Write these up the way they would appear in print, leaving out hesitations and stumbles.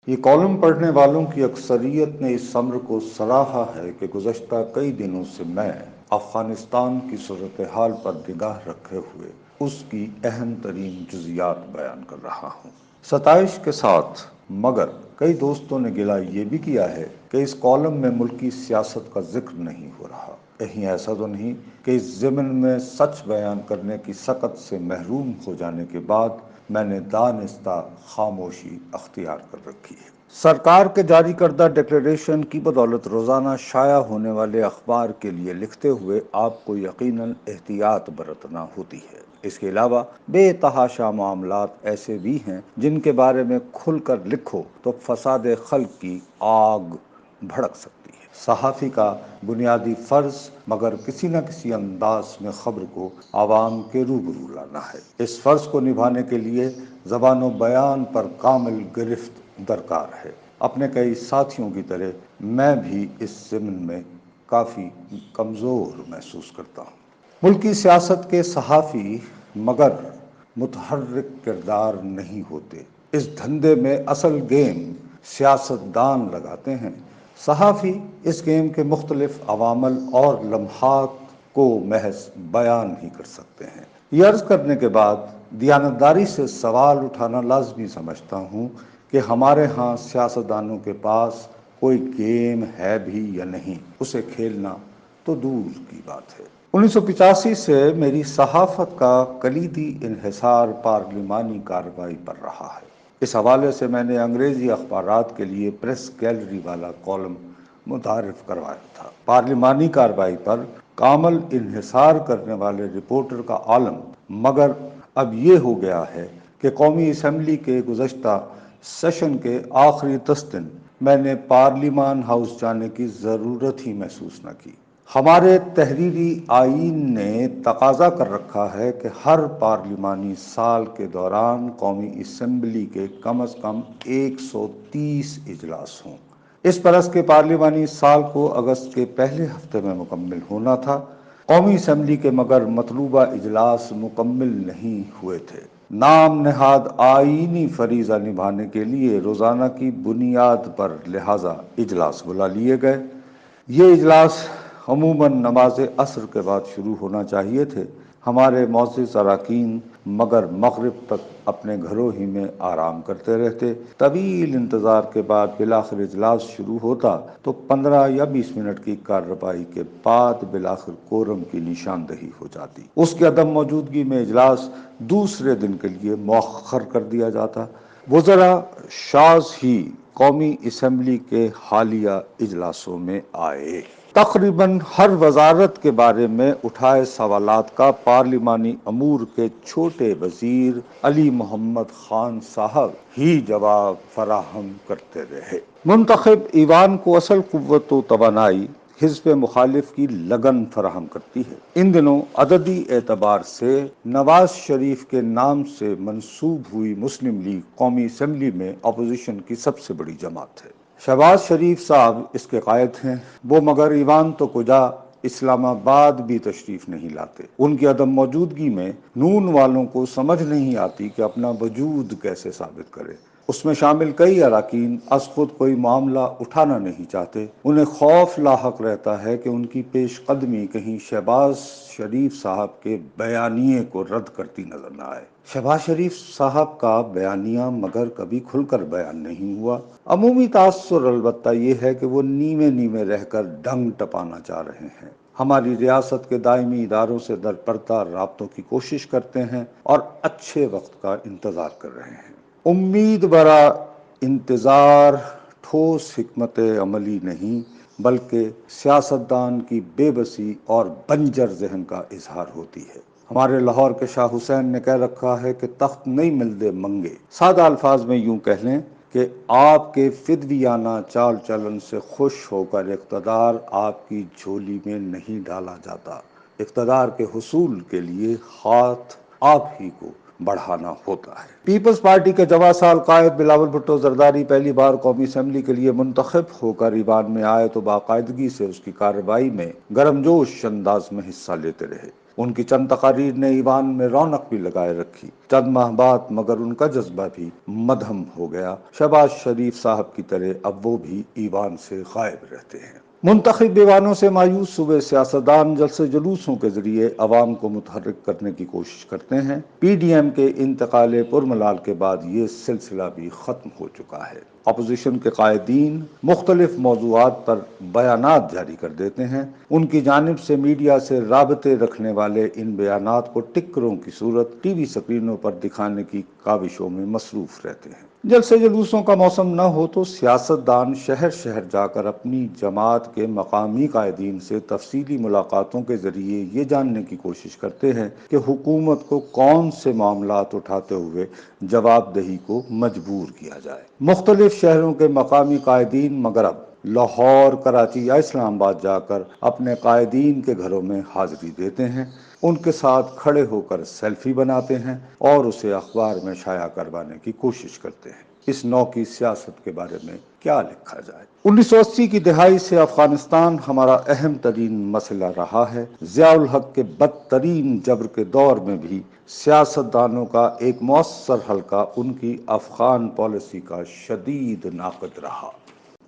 یہ کالم پڑھنے والوں کی اکثریت نے اس امر کو سراہا ہے کہ گزشتہ کئی دنوں سے میں افغانستان کی صورتحال پر نگاہ رکھے ہوئے اس کی اہم ترین جزیات بیان کر رہا ہوں، ستائش کے ساتھ۔ مگر کئی دوستوں نے گلہ یہ بھی کیا ہے کہ اس کالم میں ملکی سیاست کا ذکر نہیں ہو رہا۔ کہیں ایسا تو نہیں کہ اس ضمن میں سچ بیان کرنے کی سعادت سے محروم ہو جانے کے بعد میں نے دانستہ خاموشی اختیار کر رکھی ہے۔ سرکار کے جاری کردہ ڈکلریشن کی بدولت روزانہ شائع ہونے والے اخبار کے لیے لکھتے ہوئے آپ کو یقیناً احتیاط برتنا ہوتی ہے۔ اس کے علاوہ بے تحاشا معاملات ایسے بھی ہیں جن کے بارے میں کھل کر لکھو تو فساد خلق کی آگ بھڑک سکتی ہے۔ صحافی کا بنیادی فرض مگر کسی نہ کسی انداز میں خبر کو عوام کے روبرو لانا ہے۔ اس فرض کو نبھانے کے لیے زبان و بیان پر کامل گرفت درکار ہے۔ اپنے کئی ساتھیوں کی طرح میں بھی اس ضمن میں کافی کمزور محسوس کرتا ہوں۔ ملکی سیاست کے صحافی مگر متحرک کردار نہیں ہوتے۔ اس دھندے میں اصل گیم سیاست دان لگاتے ہیں۔ صحافی اس گیم کے مختلف عوامل اور لمحات کو محض بیان ہی کر سکتے ہیں۔ یہ عرض کرنے کے بعد دیانتداری سے سوال اٹھانا لازمی سمجھتا ہوں کہ ہمارے ہاں سیاستدانوں کے پاس کوئی گیم ہے بھی یا نہیں، اسے کھیلنا تو دور کی بات ہے۔ 1985 سے میری صحافت کا کلیدی انحصار پارلیمانی کارروائی پر رہا ہے۔ اس حوالے سے میں نے انگریزی اخبارات کے لیے پریس گیلری والا کالم متعارف کروایا تھا۔ پارلیمانی کارروائی پر کامل انحصار کرنے والے رپورٹر کا عالم مگر اب یہ ہو گیا ہے کہ قومی اسمبلی کے گزشتہ سیشن کے آخری 10 دن میں نے پارلیمان ہاؤس جانے کی ضرورت ہی محسوس نہ کی۔ ہمارے تحریری آئین نے تقاضا کر رکھا ہے کہ ہر پارلیمانی سال کے دوران قومی اسمبلی کے کم از کم 130 اجلاس ہوں۔ اس برس کے پارلیمانی سال کو اگست کے پہلے ہفتے میں مکمل ہونا تھا۔ قومی اسمبلی کے مگر مطلوبہ اجلاس مکمل نہیں ہوئے تھے۔ نام نہاد آئینی فریضہ نبھانے کے لیے روزانہ کی بنیاد پر لہٰذا اجلاس بلا لیے گئے۔ یہ اجلاس عموماً نماز عصر کے بعد شروع ہونا چاہیے تھے۔ ہمارے معزز اراکین مگر مغرب تک اپنے گھروں ہی میں آرام کرتے رہتے۔ طویل انتظار کے بعد بالآخر اجلاس شروع ہوتا تو 15 یا 20 منٹ کی کارروائی کے بعد بالآخر کورم کی نشاندہی ہو جاتی۔ اس کی عدم موجودگی میں اجلاس دوسرے دن کے لیے مؤخر کر دیا جاتا۔ وزراء شاذ ہی قومی اسمبلی کے حالیہ اجلاسوں میں آئے۔ تقریباً ہر وزارت کے بارے میں اٹھائے سوالات کا پارلیمانی امور کے چھوٹے وزیر علی محمد خان صاحب ہی جواب فراہم کرتے رہے۔ منتخب ایوان کو اصل قوت و توانائی حزب مخالف کی لگن فراہم کرتی ہے۔ ان دنوں عددی اعتبار سے نواز شریف کے نام سے منسوب ہوئی مسلم لیگ قومی اسمبلی میں اپوزیشن کی سب سے بڑی جماعت ہے۔ شہباز شریف صاحب اس کے قائد ہیں۔ وہ مگر ایوان تو کجا اسلام آباد بھی تشریف نہیں لاتے۔ ان کی عدم موجودگی میں نون والوں کو سمجھ نہیں آتی کہ اپنا وجود کیسے ثابت کرے۔ اس میں شامل کئی اراکین از خود کوئی معاملہ اٹھانا نہیں چاہتے۔ انہیں خوف لاحق رہتا ہے کہ ان کی پیش قدمی کہیں شہباز شریف صاحب کے بیانیے کو رد کرتی نظر نہ آئے۔ شہباز شریف صاحب کا بیانیہ مگر کبھی کھل کر بیان نہیں ہوا۔ عمومی تاثر البتہ یہ ہے کہ وہ نیوے نیوے رہ کر ڈنگ ٹپانا چاہ رہے ہیں۔ ہماری ریاست کے دائمی اداروں سے درپردہ رابطوں کی کوشش کرتے ہیں اور اچھے وقت کا انتظار کر رہے ہیں۔ امید برا انتظار ٹھوس حکمت عملی نہیں بلکہ سیاستدان کی بے بسی اور بنجر ذہن کا اظہار ہوتی ہے۔ ہمارے لاہور کے شاہ حسین نے کہہ رکھا ہے کہ تخت نہیں ملتے منگے۔ سادہ الفاظ میں یوں کہہ لیں کہ آپ کے فدویانہ چال چلن سے خوش ہو کر اقتدار آپ کی جھولی میں نہیں ڈالا جاتا۔ اقتدار کے حصول کے لیے ہاتھ آپ ہی کو بڑھانا ہوتا ہے۔ پیپلز پارٹی کے جواں سال قائد بلاول بھٹو زرداری پہلی بار قومی اسمبلی کے لیے منتخب ہو کر ایوان میں آئے تو باقاعدگی سے اس کی کارروائی میں گرم جوش انداز میں حصہ لیتے رہے۔ ان کی چند تقاریر نے ایوان میں رونق بھی لگائے رکھی۔ چند ماہ بعد مگر ان کا جذبہ بھی مدھم ہو گیا۔ شہباز شریف صاحب کی طرح اب وہ بھی ایوان سے غائب رہتے ہیں۔ منتخب ایوانوں سے مایوس ہوئے سیاستدان جلسے جلوسوں کے ذریعے عوام کو متحرک کرنے کی کوشش کرتے ہیں۔ پی ڈی ایم کے انتقال پرملال کے بعد یہ سلسلہ بھی ختم ہو چکا ہے۔ اپوزیشن کے قائدین مختلف موضوعات پر بیانات جاری کر دیتے ہیں۔ ان کی جانب سے میڈیا سے رابطے رکھنے والے ان بیانات کو ٹکروں کی صورت ٹی وی سکرینوں پر دکھانے کی کاوشوں میں مصروف رہتے ہیں۔ جلسے جلوسوں کا موسم نہ ہو تو سیاستدان شہر شہر جا کر اپنی جماعت کے مقامی قائدین سے تفصیلی ملاقاتوں کے ذریعے یہ جاننے کی کوشش کرتے ہیں کہ حکومت کو کون سے معاملات اٹھاتے ہوئے جواب دہی کو مجبور کیا جائے۔ مختلف شہروں کے مقامی قائدین مگر اب لاہور، کراچی یا اسلام آباد جا کر اپنے قائدین کے گھروں میں حاضری دیتے ہیں، ان کے ساتھ کھڑے ہو کر سیلفی بناتے ہیں اور اسے اخبار میں شائع کروانے کی کوشش کرتے ہیں۔ اس نوع کی سیاست کے بارے میں کیا لکھا جائے؟ 1980 کی دہائی سے افغانستان ہمارا اہم ترین مسئلہ رہا ہے۔ ضیاء الحق کے بدترین جبر کے دور میں بھی سیاستدانوں کا ایک مؤثر حلقہ ان کی افغان پالیسی کا شدید ناقد رہا۔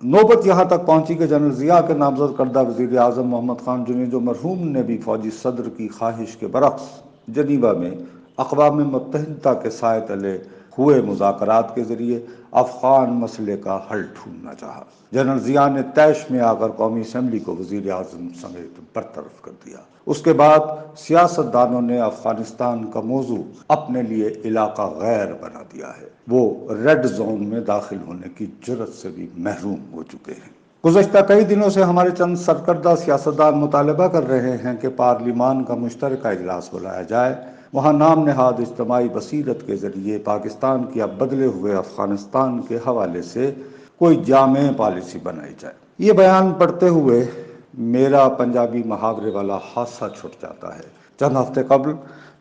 نوبت یہاں تک پہنچی کہ جنرل ضیاء کے نامزد کردہ وزیر اعظم محمد خان جنید مرحوم نے بھی فوجی صدر کی خواہش کے برعکس جنیوا میں اقوام متحدہ کے سائے تلے ہوئے مذاکرات کے ذریعے افغان مسئلے کا حل ڈھونڈنا چاہا۔ جنرل ضیاء نے طیش میں آ کر قومی اسمبلی کو وزیر اعظم سمیت برطرف کر دیا۔ اس کے بعد سیاستدانوں نے افغانستان کا موضوع اپنے لیے علاقہ غیر بنا دیا ہے۔ وہ ریڈ زون میں داخل ہونے کی جرات سے بھی محروم ہو چکے ہیں۔ گزشتہ کئی دنوں سے ہمارے چند سرکردہ سیاستدان مطالبہ کر رہے ہیں کہ پارلیمان کا مشترکہ اجلاس بلایا جائے، وہاں نام نہاد اجتماعی بصیرت کے ذریعے پاکستان کی اب بدلے ہوئے افغانستان کے حوالے سے کوئی جامع پالیسی بنائی جائے۔ یہ بیان پڑھتے ہوئے میرا پنجابی محاورے والا حادثہ چھٹ جاتا ہے۔ چند ہفتے قبل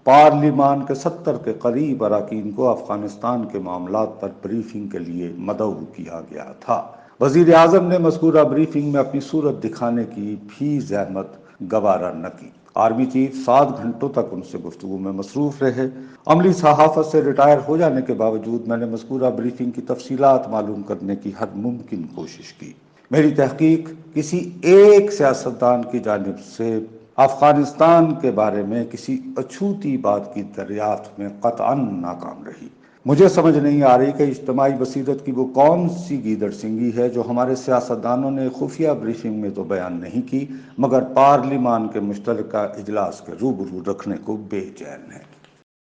پارلیمان کے 70 کے قریب اراکین کو افغانستان کے معاملات پر بریفنگ کے لیے مدعو کیا گیا تھا۔ وزیر اعظم نے مذکورہ بریفنگ میں اپنی صورت دکھانے کی بھی زحمت گوارا نہ کی۔ آرمی چیف 7 گھنٹوں تک ان سے گفتگو میں مصروف رہے۔ عملی صحافت سے ریٹائر ہو جانے کے باوجود میں نے مذکورہ بریفنگ کی تفصیلات معلوم کرنے کی ہر ممکن کوشش کی۔ میری تحقیق کسی ایک سیاستدان کی جانب سے افغانستان کے بارے میں کسی اچھوتی بات کی دریافت میں قطعاً ناکام رہی۔ مجھے سمجھ نہیں آ رہی کہ اجتماعی بصیرت کی وہ کون سی گیدڑ سنگی ہے جو ہمارے سیاستدانوں نے خفیہ بریفنگ میں تو بیان نہیں کی مگر پارلیمان کے مشترکہ اجلاس کے روبرو رکھنے کو بے چین ہے۔